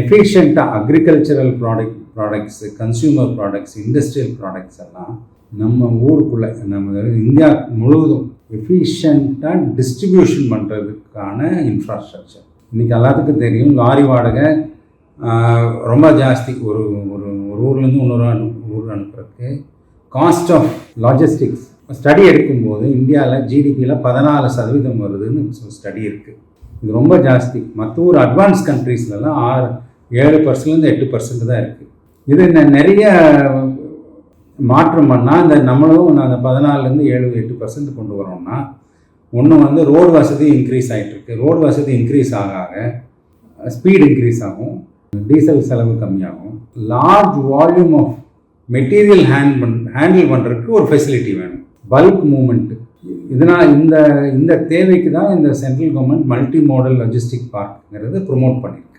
எஃபிஷியண்ட்டாக agricultural products, consumer products, industrial products எல்லாம் நம்ம ஊருக்குள்ளே, நம்ம இந்தியா முழுவதும் எஃபிஷியண்ட்டாக டிஸ்ட்ரிபியூஷன் பண்ணுறதுக்கான இன்ஃப்ராஸ்ட்ரக்சர். இன்றைக்கி எல்லாத்துக்கும் தெரியும், லாரி வாடகை ரொம்ப ஜாஸ்தி. ஒரு ஒரு ஒரு ஊர்லேருந்து இன்னொரு ஊர் அனுப்புறதுக்கு காஸ்ட் ஆஃப் லாஜிஸ்டிக்ஸ் ஸ்டடி எடுக்கும்போது இந்தியாவில் ஜிடிபியில் 14% வருதுன்னு ஸ்டடி இருக்குது. இது ரொம்ப ஜாஸ்தி. மற்ற ஒரு அட்வான்ஸ் கண்ட்ரீஸ்லாம் 7%லேருந்து 8% தான் இருக்குது. இது நிறைய மாற்றம் பண்ணால் இந்த நம்மளும் அந்த 14லேருந்து 7-8% கொண்டு வரோம்னா, ஒன்று ரோடு வசதி இன்க்ரீஸ் ஆகிட்டுருக்கு. ரோடு வசதி இன்க்ரீஸ் ஆக ஸ்பீடு இன்க்ரீஸ் ஆகும், டீசல் செலவு கம்மியாகும். Large volume of material handle பண்ணுறதுக்கு ஒரு ஃபெசிலிட்டி வேணும், பல்க் மூமெண்ட்டு. இதனால் இந்த தேவைக்கு தான் இந்த central government multi modal logistic பார்க்குங்கிறது ப்ரொமோட் பண்ணியிருக்கு.